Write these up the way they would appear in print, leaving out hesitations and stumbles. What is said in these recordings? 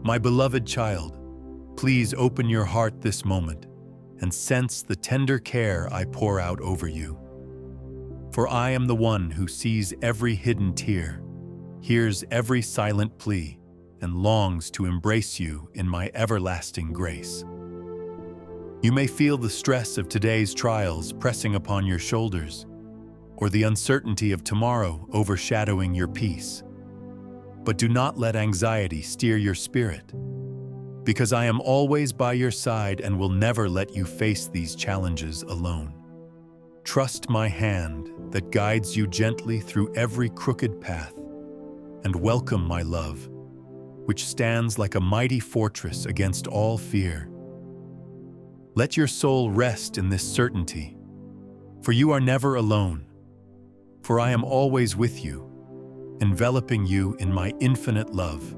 My beloved child, please open your heart this moment and sense the tender care I pour out over you. For I am the one who sees every hidden tear, hears every silent plea, and longs to embrace you in my everlasting grace. You may feel the stress of today's trials pressing upon your shoulders, or the uncertainty of tomorrow overshadowing your peace. But do not let anxiety steer your spirit, because I am always by your side and will never let you face these challenges alone. Trust my hand that guides you gently through every crooked path, and welcome my love, which stands like a mighty fortress against all fear. Let your soul rest in this certainty, for you are never alone, for I am always with you, enveloping you in my infinite love.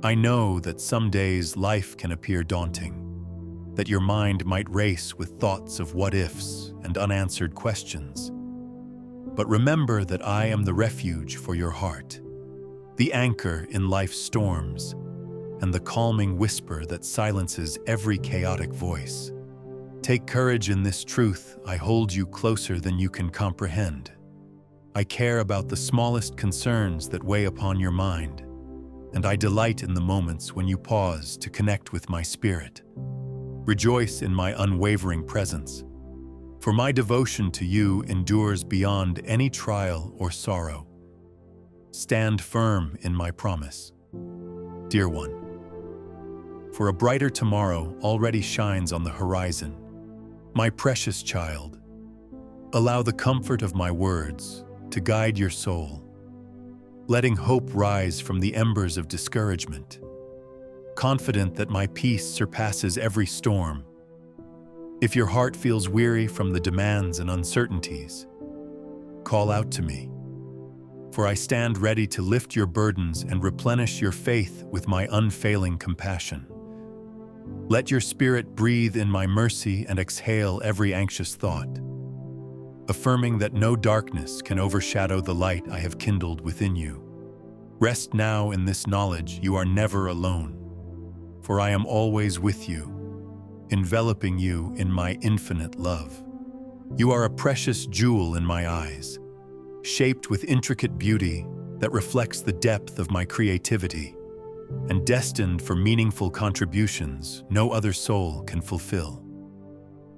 I know that some days life can appear daunting, that your mind might race with thoughts of what-ifs and unanswered questions. But remember that I am the refuge for your heart, the anchor in life's storms, and the calming whisper that silences every chaotic voice. Take courage in this truth. I hold you closer than you can comprehend. I care about the smallest concerns that weigh upon your mind, and I delight in the moments when you pause to connect with my spirit. Rejoice in my unwavering presence, for my devotion to you endures beyond any trial or sorrow. Stand firm in my promise, dear one, for a brighter tomorrow already shines on the horizon. My precious child, allow the comfort of my words to guide your soul, letting hope rise from the embers of discouragement, confident that my peace surpasses every storm. If your heart feels weary from the demands and uncertainties, call out to me, for I stand ready to lift your burdens and replenish your faith with my unfailing compassion. Let your spirit breathe in my mercy and exhale every anxious thought, affirming that no darkness can overshadow the light I have kindled within you. Rest now in this knowledge you are never alone, for I am always with you, enveloping you in my infinite love. You are a precious jewel in my eyes, shaped with intricate beauty that reflects the depth of my creativity, and destined for meaningful contributions no other soul can fulfill.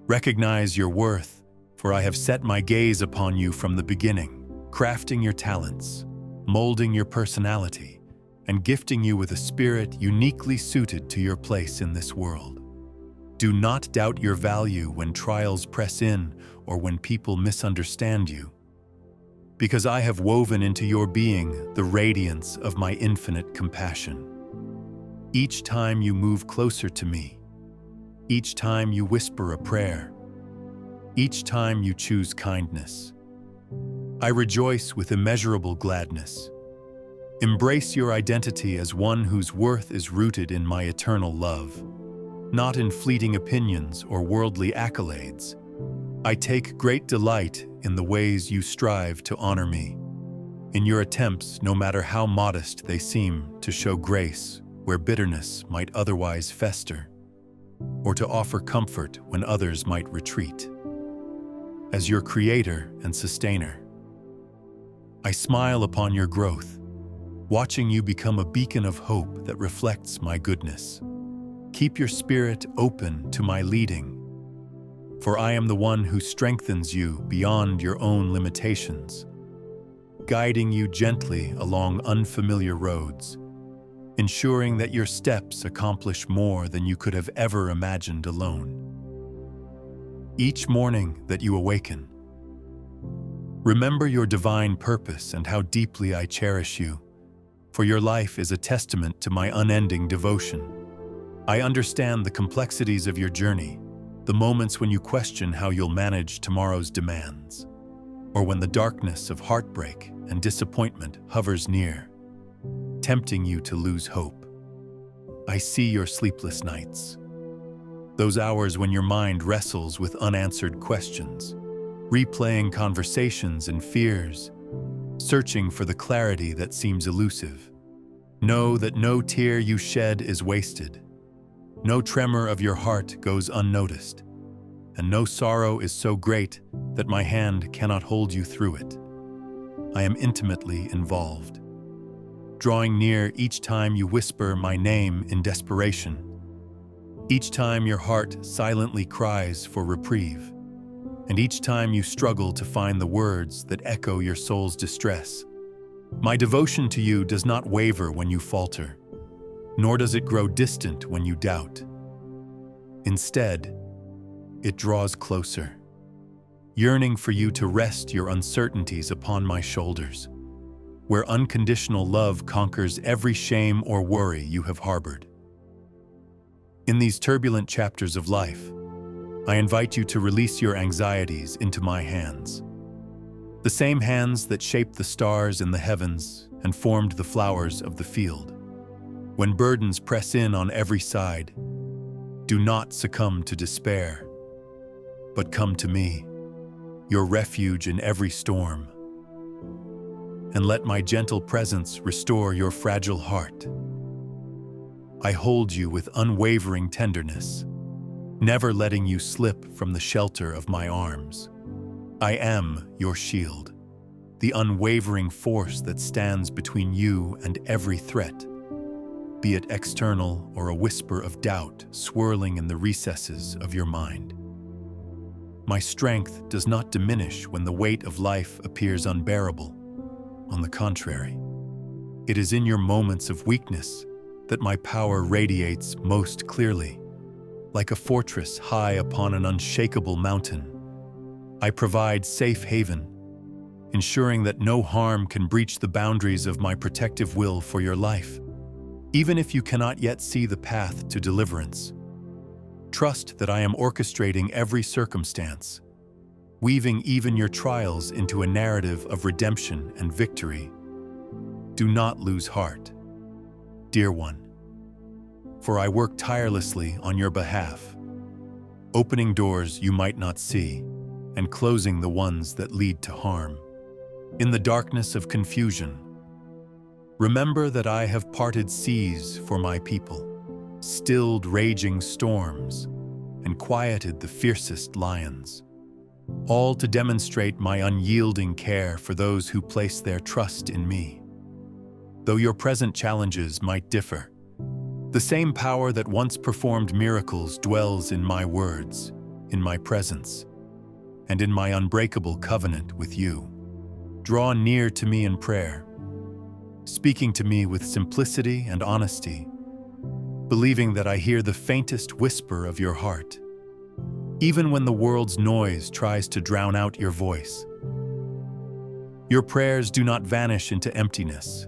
Recognize your worth, for I have set my gaze upon you from the beginning, crafting your talents, molding your personality, and gifting you with a spirit uniquely suited to your place in this world. Do not doubt your value when trials press in or when people misunderstand you, because I have woven into your being the radiance of my infinite compassion. Each time you move closer to me, each time you whisper a prayer, each time you choose kindness, I rejoice with immeasurable gladness. Embrace your identity as one whose worth is rooted in my eternal love, not in fleeting opinions or worldly accolades. I take great delight in the ways you strive to honor me, in your attempts, no matter how modest they seem, to show grace where bitterness might otherwise fester, or to offer comfort when others might retreat. As your creator and sustainer, I smile upon your growth, watching you become a beacon of hope that reflects my goodness. Keep your spirit open to my leading, for I am the one who strengthens you beyond your own limitations, guiding you gently along unfamiliar roads, ensuring that your steps accomplish more than you could have ever imagined alone. Each morning that you awaken, remember your divine purpose and how deeply I cherish you, for your life is a testament to my unending devotion. I understand the complexities of your journey, the moments when you question how you'll manage tomorrow's demands, or when the darkness of heartbreak and disappointment hovers near, tempting you to lose hope. I see your sleepless nights, those hours when your mind wrestles with unanswered questions, replaying conversations and fears, searching for the clarity that seems elusive. Know that no tear you shed is wasted, no tremor of your heart goes unnoticed, and no sorrow is so great that my hand cannot hold you through it. I am intimately involved, drawing near each time you whisper my name in desperation, each time your heart silently cries for reprieve, and each time you struggle to find the words that echo your soul's distress. My devotion to you does not waver when you falter, nor does it grow distant when you doubt. Instead, it draws closer, yearning for you to rest your uncertainties upon my shoulders, where unconditional love conquers every shame or worry you have harbored. In these turbulent chapters of life, I invite you to release your anxieties into my hands. The same hands that shaped the stars in the heavens and formed the flowers of the field. When burdens press in on every side, do not succumb to despair, but come to me, your refuge in every storm, and let my gentle presence restore your fragile heart. I hold you with unwavering tenderness, never letting you slip from the shelter of my arms. I am your shield, the unwavering force that stands between you and every threat, be it external or a whisper of doubt swirling in the recesses of your mind. My strength does not diminish when the weight of life appears unbearable. On the contrary, it is in your moments of weakness that my power radiates most clearly. Like a fortress high upon an unshakable mountain, I provide safe haven, ensuring that no harm can breach the boundaries of my protective will for your life. Even if you cannot yet see the path to deliverance, trust that I am orchestrating every circumstance, weaving even your trials into a narrative of redemption and victory. Do not lose heart, dear one, for I work tirelessly on your behalf, opening doors you might not see and closing the ones that lead to harm. In the darkness of confusion, remember that I have parted seas for my people, stilled raging storms, and quieted the fiercest lions, all to demonstrate my unyielding care for those who place their trust in me. Though your present challenges might differ, the same power that once performed miracles dwells in my words, in my presence, and in my unbreakable covenant with you. Draw near to me in prayer, speaking to me with simplicity and honesty, believing that I hear the faintest whisper of your heart, even when the world's noise tries to drown out your voice. Your prayers do not vanish into emptiness.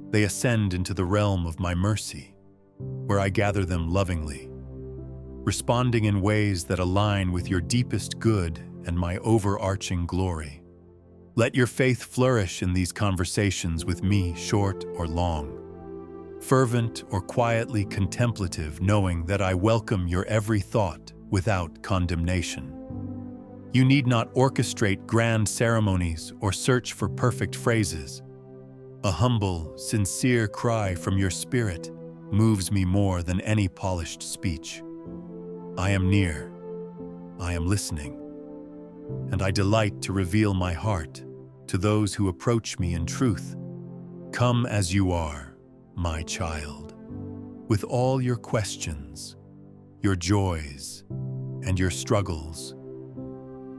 They ascend into the realm of my mercy, where I gather them lovingly, responding in ways that align with your deepest good and my overarching glory. Let your faith flourish in these conversations with me, short or long, fervent or quietly contemplative, knowing that I welcome your every thought without condemnation. You need not orchestrate grand ceremonies or search for perfect phrases. A humble, sincere cry from your spirit moves me more than any polished speech. I am near, I am listening, and I delight to reveal my heart to those who approach me in truth. Come as you are, my child, with all your questions, your joys, and your struggles.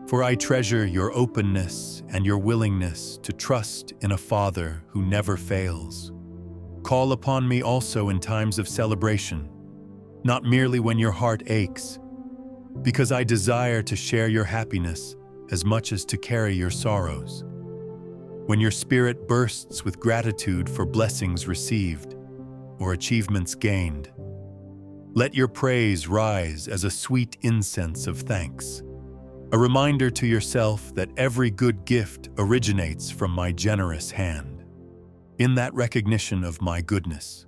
For I treasure your openness and your willingness to trust in a Father who never fails. Call upon me also in times of celebration, not merely when your heart aches, because I desire to share your happiness as much as to carry your sorrows. When your spirit bursts with gratitude for blessings received or achievements gained, let your praise rise as a sweet incense of thanks, a reminder to yourself that every good gift originates from my generous hand. In that recognition of my goodness,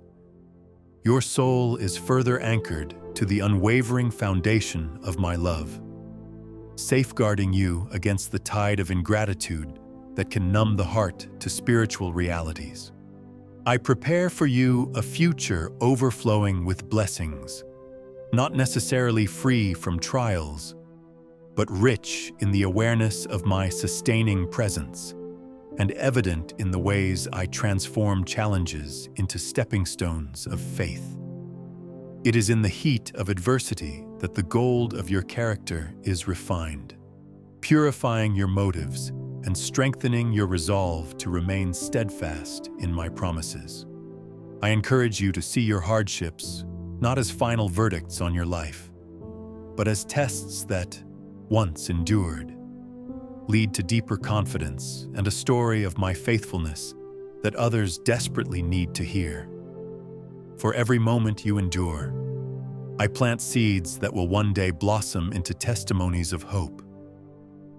your soul is further anchored to the unwavering foundation of my love, safeguarding you against the tide of ingratitude that can numb the heart to spiritual realities. I prepare for you a future overflowing with blessings, not necessarily free from trials, but rich in the awareness of my sustaining presence and evident in the ways I transform challenges into stepping stones of faith. It is in the heat of adversity that the gold of your character is refined, purifying your motives and strengthening your resolve to remain steadfast in my promises. I encourage you to see your hardships not as final verdicts on your life, but as tests that, once endured, lead to deeper confidence and a story of my faithfulness that others desperately need to hear. For every moment you endure, I plant seeds that will one day blossom into testimonies of hope,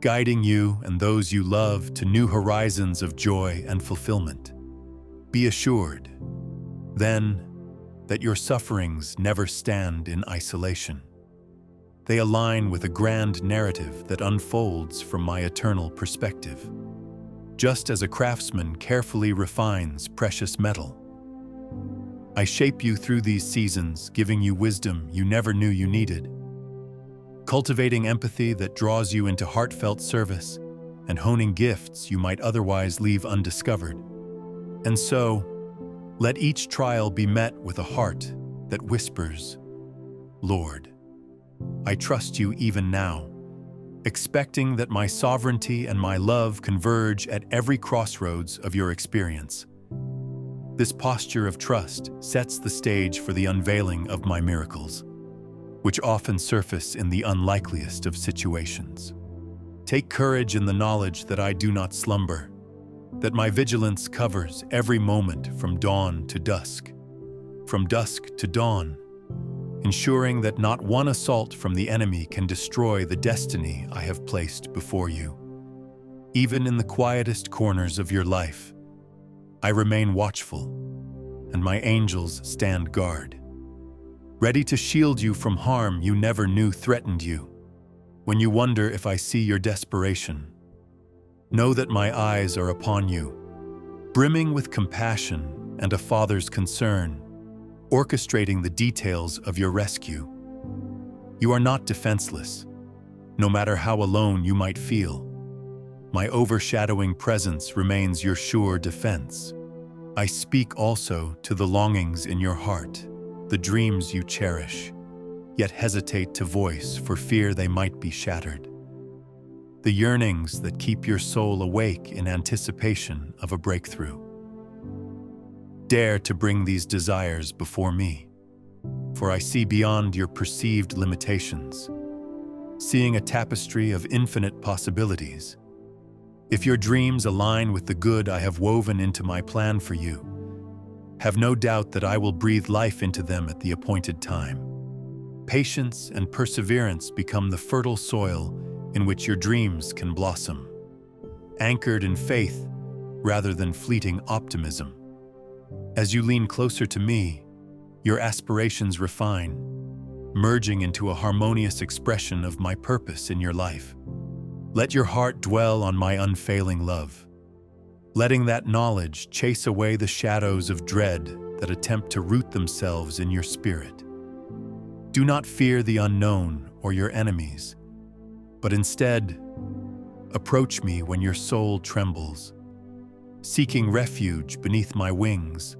guiding you and those you love to new horizons of joy and fulfillment. Be assured, then, that your sufferings never stand in isolation. They align with a grand narrative that unfolds from my eternal perspective. Just as a craftsman carefully refines precious metal, I shape you through these seasons, giving you wisdom you never knew you needed, cultivating empathy that draws you into heartfelt service, and honing gifts you might otherwise leave undiscovered. And so, let each trial be met with a heart that whispers, "Lord, I trust you even now," expecting that my sovereignty and my love converge at every crossroads of your experience. This posture of trust sets the stage for the unveiling of my miracles, which often surface in the unlikeliest of situations. Take courage in the knowledge that I do not slumber, that my vigilance covers every moment from dawn to dusk, from dusk to dawn, ensuring that not one assault from the enemy can destroy the destiny I have placed before you. Even in the quietest corners of your life, I remain watchful, and my angels stand guard, ready to shield you from harm you never knew threatened you. When you wonder if I see your desperation, know that my eyes are upon you, brimming with compassion and a father's concern, orchestrating the details of your rescue. You are not defenseless, no matter how alone you might feel. My overshadowing presence remains your sure defense. I speak also to the longings in your heart, the dreams you cherish, yet hesitate to voice for fear they might be shattered. The yearnings that keep your soul awake in anticipation of a breakthrough. Dare to bring these desires before me, for I see beyond your perceived limitations, seeing a tapestry of infinite possibilities. If your dreams align with the good I have woven into my plan for you, have no doubt that I will breathe life into them at the appointed time. Patience and perseverance become the fertile soil in which your dreams can blossom, anchored in faith rather than fleeting optimism. As you lean closer to me, your aspirations refine, merging into a harmonious expression of my purpose in your life. Let your heart dwell on my unfailing love, letting that knowledge chase away the shadows of dread that attempt to root themselves in your spirit. Do not fear the unknown or your enemies, but instead, approach me when your soul trembles, seeking refuge beneath my wings,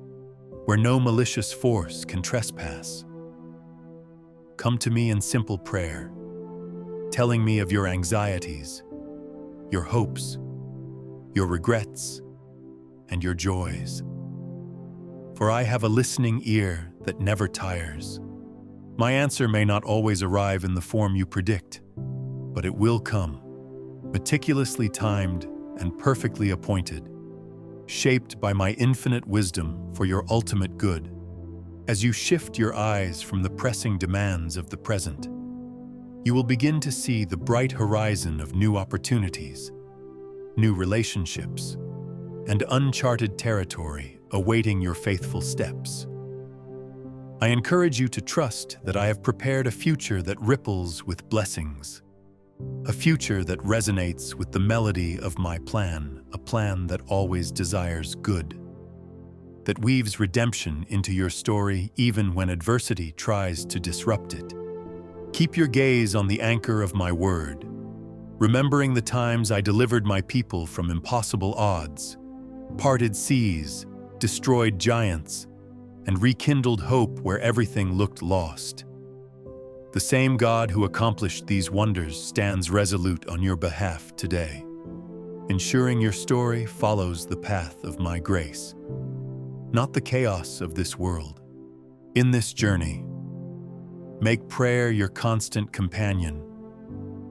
where no malicious force can trespass. Come to me in simple prayer, telling me of your anxieties, your hopes, your regrets, and your joys. For I have a listening ear that never tires. My answer may not always arrive in the form you predict, but it will come, meticulously timed and perfectly appointed, shaped by my infinite wisdom for your ultimate good. As you shift your eyes from the pressing demands of the present, you will begin to see the bright horizon of new opportunities, new relationships, and uncharted territory awaiting your faithful steps. I encourage you to trust that I have prepared a future that ripples with blessings, a future that resonates with the melody of my plan, a plan that always desires good. that weaves redemption into your story even when adversity tries to disrupt it. Keep your gaze on the anchor of my word, remembering the times I delivered my people from impossible odds, parted seas, destroyed giants, and rekindled hope where everything looked lost. The same God who accomplished these wonders stands resolute on your behalf today, ensuring your story follows the path of my grace, not the chaos of this world. In this journey, make prayer your constant companion,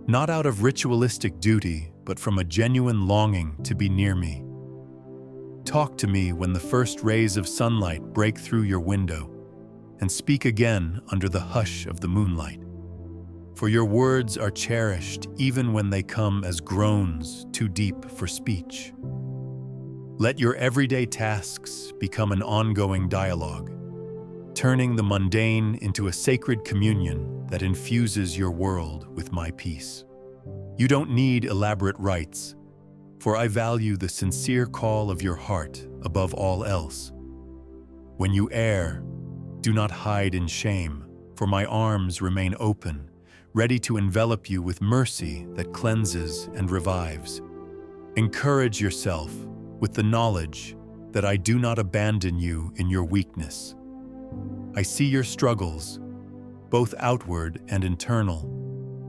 not out of ritualistic duty, but from a genuine longing to be near me. Talk to me when the first rays of sunlight break through your window, and speak again under the hush of the moonlight. For your words are cherished even when they come as groans too deep for speech. Let your everyday tasks become an ongoing dialogue, turning the mundane into a sacred communion that infuses your world with my peace. You don't need elaborate rites, for I value the sincere call of your heart above all else. When you err, do not hide in shame, for my arms remain open, ready to envelop you with mercy that cleanses and revives. Encourage yourself with the knowledge that I do not abandon you in your weakness. I see your struggles, both outward and internal,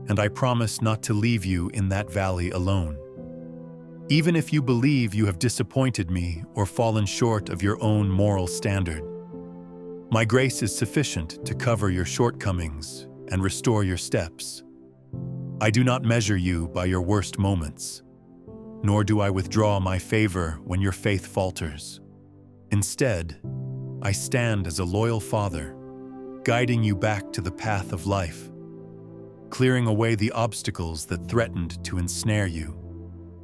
and I promise not to leave you in that valley alone. Even if you believe you have disappointed me or fallen short of your own moral standard, my grace is sufficient to cover your shortcomings and restore your steps. I do not measure you by your worst moments, nor do I withdraw my favor when your faith falters. Instead, I stand as a loyal father, guiding you back to the path of life, clearing away the obstacles that threatened to ensnare you,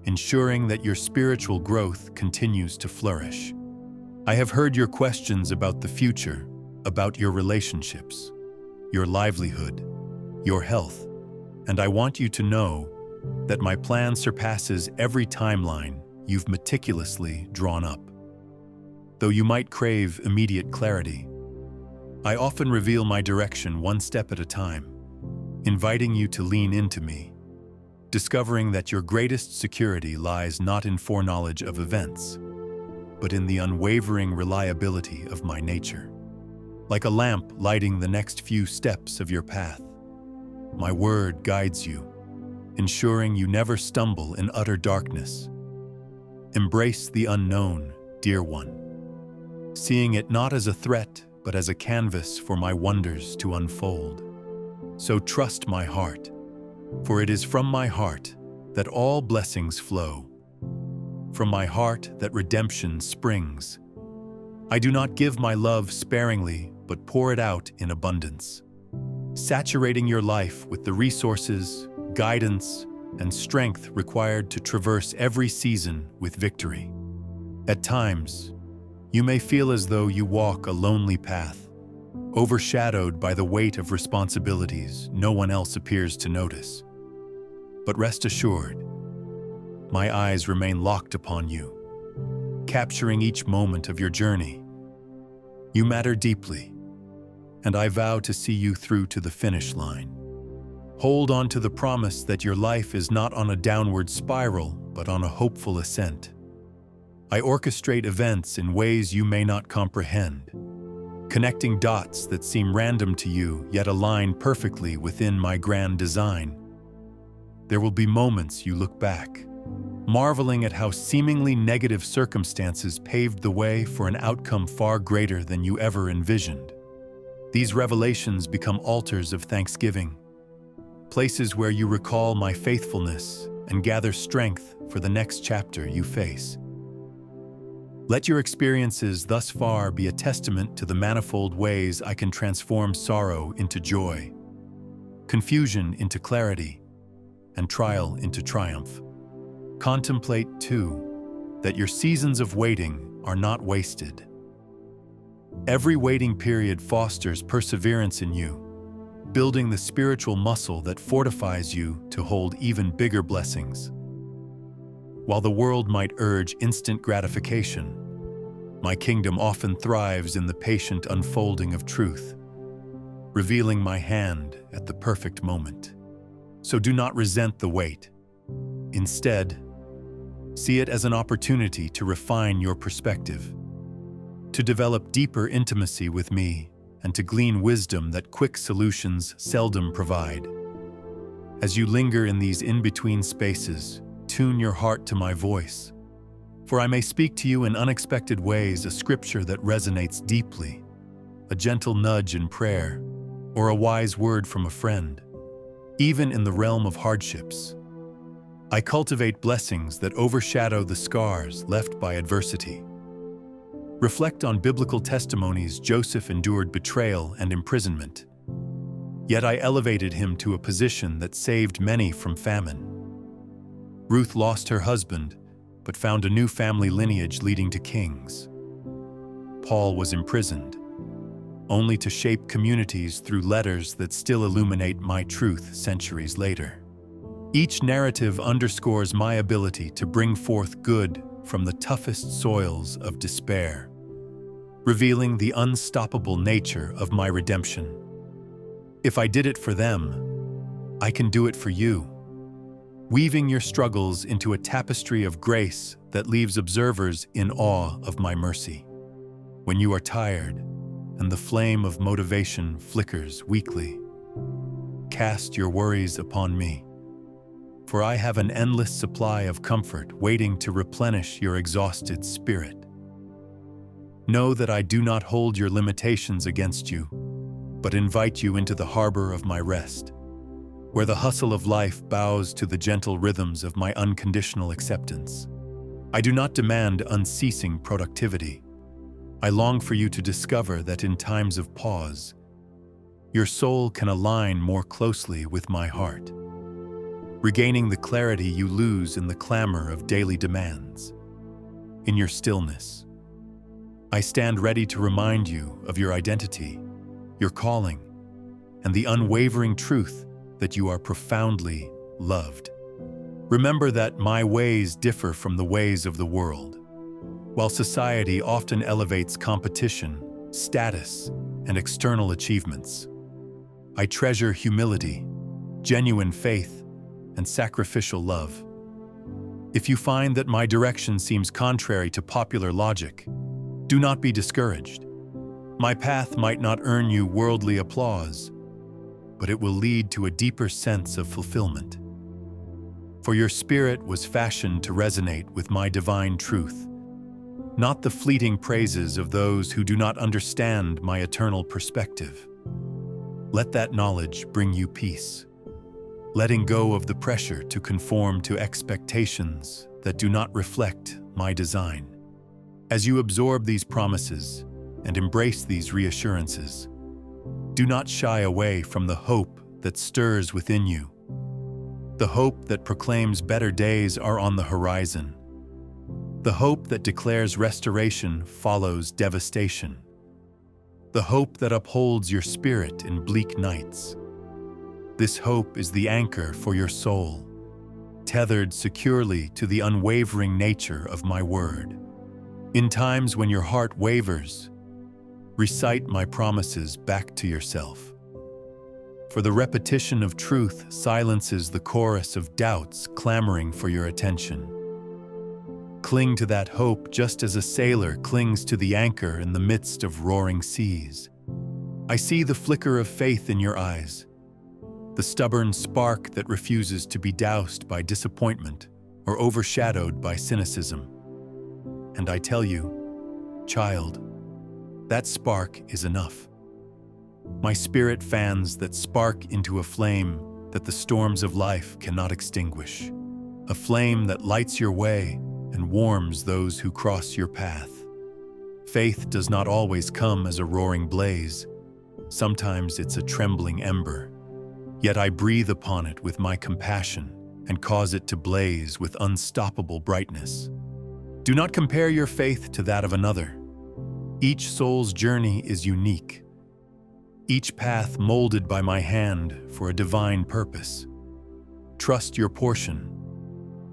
ensuring that your spiritual growth continues to flourish. I have heard your questions about the future, about your relationships, your livelihood, your health, and I want you to know that my plan surpasses every timeline you've meticulously drawn up. Though you might crave immediate clarity, I often reveal my direction one step at a time, inviting you to lean into me, discovering that your greatest security lies not in foreknowledge of events, but in the unwavering reliability of my nature. Like a lamp lighting the next few steps of your path, my word guides you, ensuring you never stumble in utter darkness. Embrace the unknown, dear one, seeing it not as a threat, but as a canvas for my wonders to unfold. So trust my heart, for it is from my heart that all blessings flow, from my heart that redemption springs. I do not give my love sparingly, but pour it out in abundance, saturating your life with the resources, guidance, and strength required to traverse every season with victory. At times, you may feel as though you walk a lonely path, overshadowed by the weight of responsibilities no one else appears to notice. But rest assured, my eyes remain locked upon you, capturing each moment of your journey. You matter deeply, and I vow to see you through to the finish line. Hold on to the promise that your life is not on a downward spiral, but on a hopeful ascent. I orchestrate events in ways you may not comprehend, connecting dots that seem random to you yet align perfectly within my grand design. There will be moments you look back, marveling at how seemingly negative circumstances paved the way for an outcome far greater than you ever envisioned. These revelations become altars of thanksgiving, places where you recall my faithfulness and gather strength for the next chapter you face. Let your experiences thus far be a testament to the manifold ways I can transform sorrow into joy, confusion into clarity, and trial into triumph. Contemplate, too, that your seasons of waiting are not wasted. Every waiting period fosters perseverance in you, building the spiritual muscle that fortifies you to hold even bigger blessings. While the world might urge instant gratification, My kingdom often thrives in the patient unfolding of truth, revealing my hand at the perfect moment. So do not resent the wait. Instead, see it as an opportunity to refine your perspective, to develop deeper intimacy with me, and to glean wisdom that quick solutions seldom provide. As you linger in these in-between spaces, tune your heart to my voice, for I may speak to you in unexpected ways, a scripture that resonates deeply, a gentle nudge in prayer, or a wise word from a friend. Even in the realm of hardships, I cultivate blessings that overshadow the scars left by adversity. Reflect on biblical testimonies. Joseph endured betrayal and imprisonment, yet I elevated him to a position that saved many from famine. Ruth lost her husband, but found a new family lineage leading to kings. Paul was imprisoned, only to shape communities through letters that still illuminate my truth centuries later. Each narrative underscores my ability to bring forth good from the toughest soils of despair, revealing the unstoppable nature of my redemption. If I did it for them, I can do it for you, weaving your struggles into a tapestry of grace that leaves observers in awe of my mercy. When you are tired and the flame of motivation flickers weakly, cast your worries upon me, for I have an endless supply of comfort waiting to replenish your exhausted spirit. Know that I do not hold your limitations against you, but invite you into the harbor of my rest, where the hustle of life bows to the gentle rhythms of my unconditional acceptance. I do not demand unceasing productivity. I long for you to discover that in times of pause, your soul can align more closely with my heart, regaining the clarity you lose in the clamor of daily demands. In your stillness, I stand ready to remind you of your identity, your calling, and the unwavering truth that you are profoundly loved. Remember that my ways differ from the ways of the world. While society often elevates competition, status, and external achievements, I treasure humility, genuine faith, and sacrificial love. If you find that my direction seems contrary to popular logic, do not be discouraged. My path might not earn you worldly applause, but it will lead to a deeper sense of fulfillment. For your spirit was fashioned to resonate with my divine truth, not the fleeting praises of those who do not understand my eternal perspective. Let that knowledge bring you peace, letting go of the pressure to conform to expectations that do not reflect my design. As you absorb these promises and embrace these reassurances, do not shy away from the hope that stirs within you, the hope that proclaims better days are on the horizon, the hope that declares restoration follows devastation, the hope that upholds your spirit in bleak nights. This hope is the anchor for your soul, tethered securely to the unwavering nature of my word. In times when your heart wavers, recite my promises back to yourself. For the repetition of truth silences the chorus of doubts clamoring for your attention. Cling to that hope just as a sailor clings to the anchor in the midst of roaring seas. I see the flicker of faith in your eyes, the stubborn spark that refuses to be doused by disappointment or overshadowed by cynicism. And I tell you, child, that spark is enough. My spirit fans that spark into a flame that the storms of life cannot extinguish, a flame that lights your way and warms those who cross your path. Faith does not always come as a roaring blaze. Sometimes it's a trembling ember. Yet I breathe upon it with my compassion and cause it to blaze with unstoppable brightness. Do not compare your faith to that of another. Each soul's journey is unique, each path molded by my hand for a divine purpose. Trust your portion.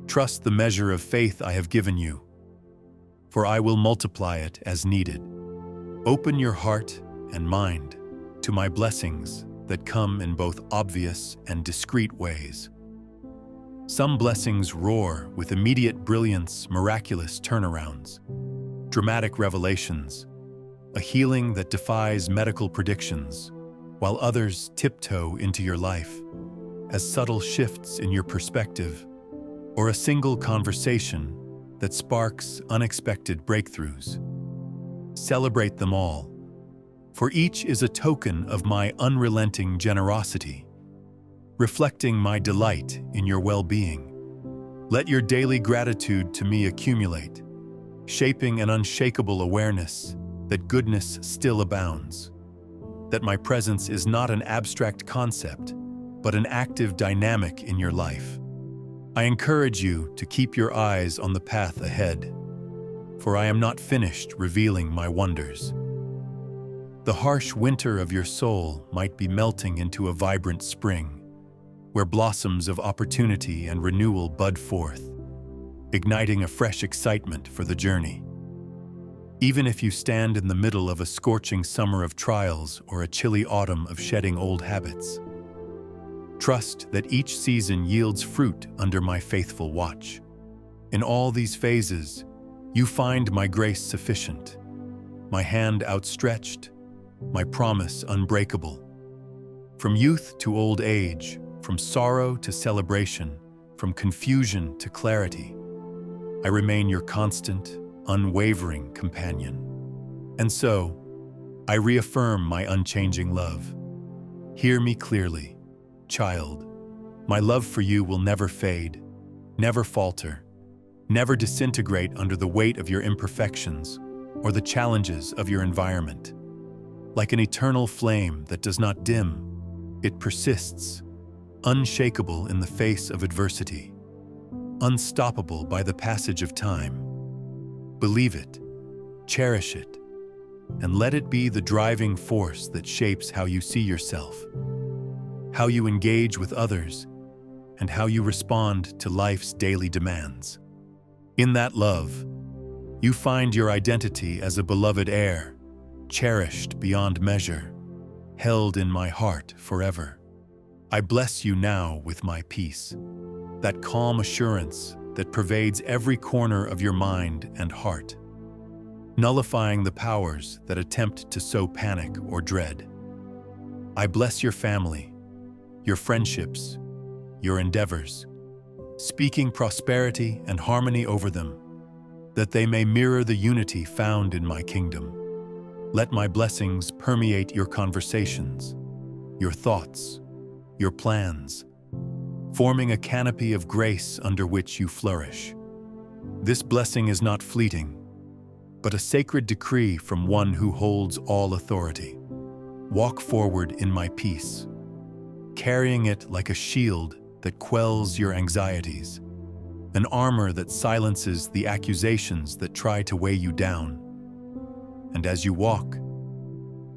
Trust the measure of faith I have given you. for I will multiply it as needed. Open your heart and mind to my blessings that come in both obvious and discreet ways. Some blessings roar with immediate brilliance, miraculous turnarounds, dramatic revelations, a healing that defies medical predictions, while others tiptoe into your life as subtle shifts in your perspective or a single conversation that sparks unexpected breakthroughs. Celebrate them all, for each is a token of my unrelenting generosity, reflecting my delight in your well-being. Let your daily gratitude to me accumulate, shaping an unshakable awareness that goodness still abounds, that my presence is not an abstract concept, but an active dynamic in your life. I encourage you to keep your eyes on the path ahead, for I am not finished revealing my wonders. The harsh winter of your soul might be melting into a vibrant spring, where blossoms of opportunity and renewal bud forth, igniting a fresh excitement for the journey. Even if you stand in the middle of a scorching summer of trials or a chilly autumn of shedding old habits, trust that each season yields fruit under my faithful watch. In all these phases, you find my grace sufficient, my hand outstretched, my promise unbreakable. From youth to old age, from sorrow to celebration, from confusion to clarity, I remain your constant, unwavering companion. And so, I reaffirm my unchanging love. Hear me clearly, child. My love for you will never fade, never falter, never disintegrate under the weight of your imperfections or the challenges of your environment. Like an eternal flame that does not dim, it persists, unshakable in the face of adversity, unstoppable by the passage of time. Believe it, cherish it, and let it be the driving force that shapes how you see yourself, how you engage with others, and how you respond to life's daily demands. In that love, you find your identity as a beloved heir, cherished beyond measure, held in my heart forever. I bless you now with my peace, that calm assurance that pervades every corner of your mind and heart, nullifying the powers that attempt to sow panic or dread. I bless your family, your friendships, your endeavors, speaking prosperity and harmony over them, that they may mirror the unity found in my kingdom. Let my blessings permeate your conversations, your thoughts, your plans, forming a canopy of grace under which you flourish. This blessing is not fleeting, but a sacred decree from one who holds all authority. Walk forward in my peace, carrying it like a shield that quells your anxieties, an armor that silences the accusations that try to weigh you down. And as you walk,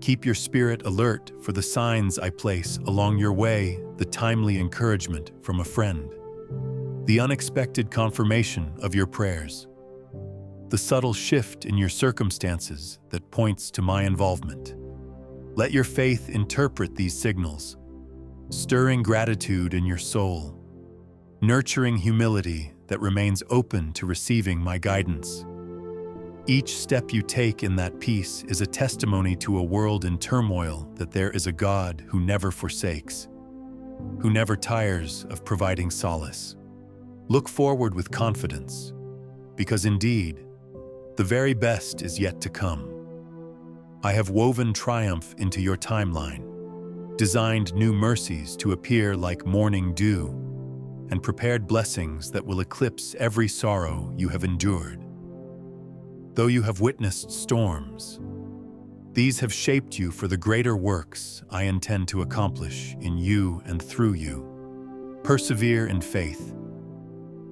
keep your spirit alert for the signs I place along your way, the timely encouragement from a friend, the unexpected confirmation of your prayers, the subtle shift in your circumstances that points to my involvement. Let your faith interpret these signals, stirring gratitude in your soul, nurturing humility that remains open to receiving my guidance. Each step you take in that peace is a testimony to a world in turmoil that there is a God who never forsakes, who never tires of providing solace. Look forward with confidence, because indeed, the very best is yet to come. I have woven triumph into your timeline, designed new mercies to appear like morning dew, and prepared blessings that will eclipse every sorrow you have endured. Though you have witnessed storms, these have shaped you for the greater works I intend to accomplish in you and through you. Persevere in faith,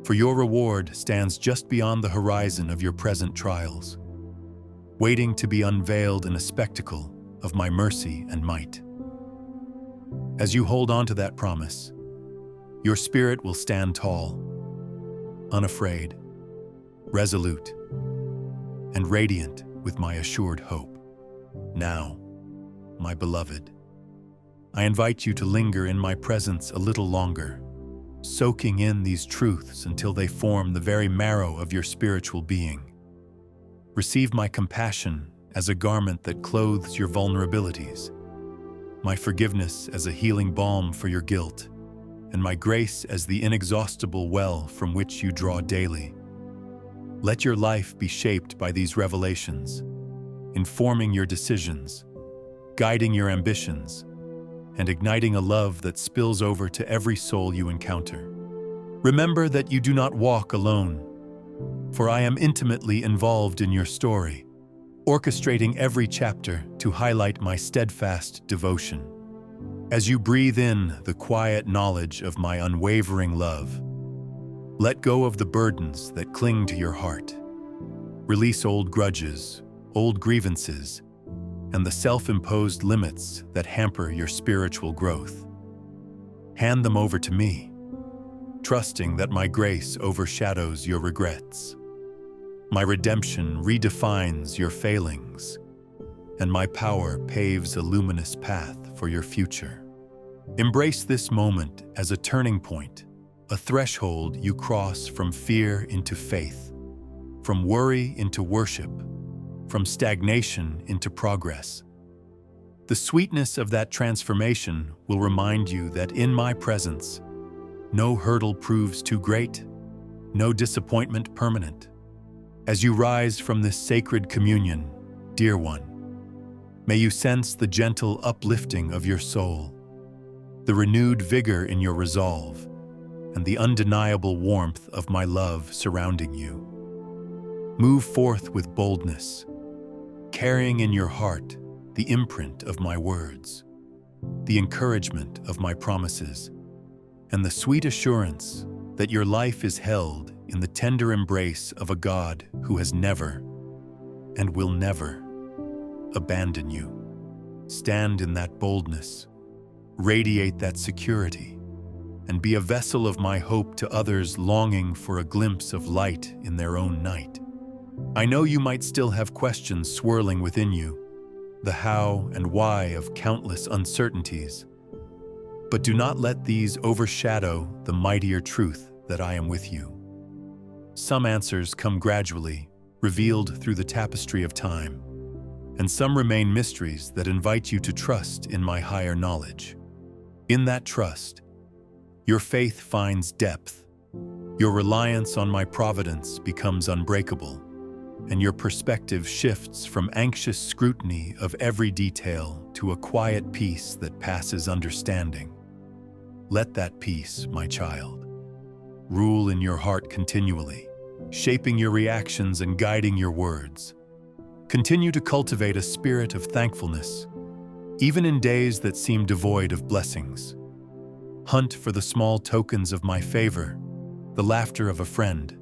for your reward stands just beyond the horizon of your present trials, waiting to be unveiled in a spectacle of my mercy and might. As you hold on to that promise, your spirit will stand tall, unafraid, resolute, and radiant with my assured hope. Now, my beloved, I invite you to linger in my presence a little longer, soaking in these truths until they form the very marrow of your spiritual being. Receive my compassion as a garment that clothes your vulnerabilities, my forgiveness as a healing balm for your guilt, and my grace as the inexhaustible well from which you draw daily. Let your life be shaped by these revelations, informing your decisions, guiding your ambitions, and igniting a love that spills over to every soul you encounter. Remember that you do not walk alone, for I am intimately involved in your story, orchestrating every chapter to highlight my steadfast devotion. As you breathe in the quiet knowledge of my unwavering love, let go of the burdens that cling to your heart. Release old grudges, old grievances, and the self-imposed limits that hamper your spiritual growth. Hand them over to me, trusting that my grace overshadows your regrets. My redemption redefines your failings, and my power paves a luminous path for your future. Embrace this moment as a turning point, a threshold you cross from fear into faith, from worry into worship, from stagnation into progress. The sweetness of that transformation will remind you that in my presence, no hurdle proves too great, no disappointment permanent. As you rise from this sacred communion, dear one, may you sense the gentle uplifting of your soul, the renewed vigor in your resolve, and the undeniable warmth of my love surrounding you. Move forth with boldness, carrying in your heart the imprint of my words, the encouragement of my promises, and the sweet assurance that your life is held in the tender embrace of a God who has never and will never abandon you. Stand in that boldness, radiate that security, and be a vessel of my hope to others longing for a glimpse of light in their own night. I know you might still have questions swirling within you, the how and why of countless uncertainties, but do not let these overshadow the mightier truth that I am with you. Some answers come gradually, revealed through the tapestry of time, and some remain mysteries that invite you to trust in my higher knowledge. In that trust, your faith finds depth, your reliance on my providence becomes unbreakable, and your perspective shifts from anxious scrutiny of every detail to a quiet peace that passes understanding. Let that peace, my child, rule in your heart continually, shaping your reactions and guiding your words. Continue to cultivate a spirit of thankfulness, even in days that seem devoid of blessings. Hunt for the small tokens of my favor, the laughter of a friend,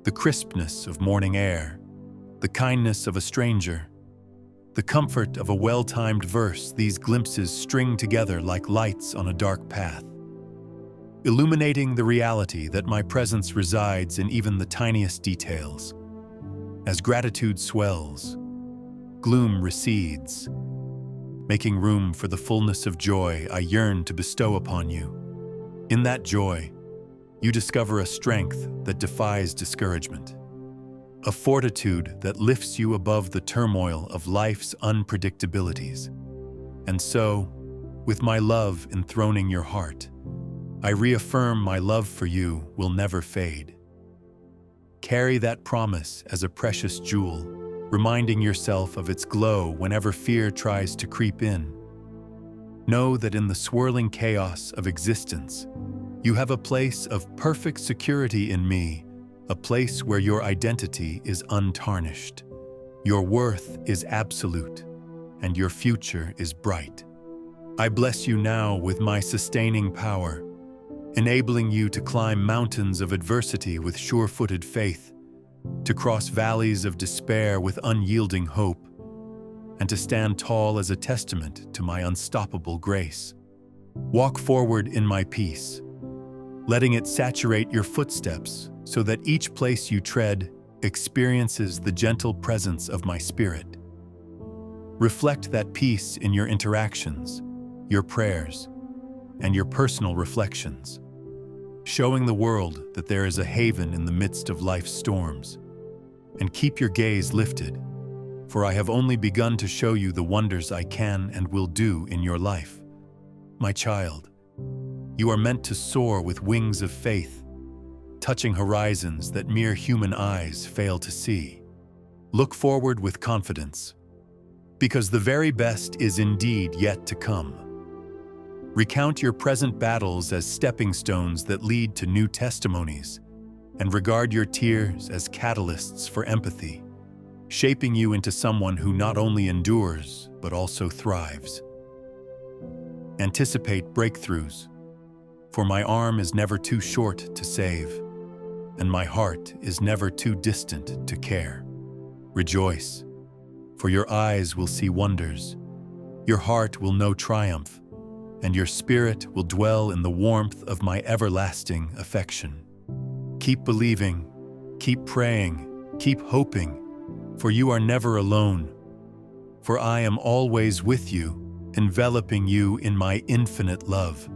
the crispness of morning air, the kindness of a stranger, the comfort of a well-timed verse. These glimpses string together like lights on a dark path, illuminating the reality that my presence resides in even the tiniest details. As gratitude swells, gloom recedes, making room for the fullness of joy I yearn to bestow upon you. In that joy, you discover a strength that defies discouragement, a fortitude that lifts you above the turmoil of life's unpredictabilities. And so, with my love enthroning your heart, I reaffirm my love for you will never fade. Carry that promise as a precious jewel, reminding yourself of its glow whenever fear tries to creep in. Know that in the swirling chaos of existence, you have a place of perfect security in me, a place where your identity is untarnished, your worth is absolute, and your future is bright. I bless you now with my sustaining power, enabling you to climb mountains of adversity with sure-footed faith, to cross valleys of despair with unyielding hope, and to stand tall as a testament to my unstoppable grace. Walk forward in my peace, letting it saturate your footsteps so that each place you tread experiences the gentle presence of my Spirit. Reflect that peace in your interactions, your prayers, and your personal reflections, showing the world that there is a haven in the midst of life's storms. And keep your gaze lifted, for I have only begun to show you the wonders I can and will do in your life. My child, you are meant to soar with wings of faith, touching horizons that mere human eyes fail to see. Look forward with confidence, because the very best is indeed yet to come. Recount your present battles as stepping stones that lead to new testimonies, and regard your tears as catalysts for empathy, shaping you into someone who not only endures, but also thrives. Anticipate breakthroughs, for my arm is never too short to save, and my heart is never too distant to care. Rejoice, for your eyes will see wonders, your heart will know triumph, and your spirit will dwell in the warmth of my everlasting affection. Keep believing, keep praying, keep hoping, for you are never alone. For I am always with you, enveloping you in my infinite love.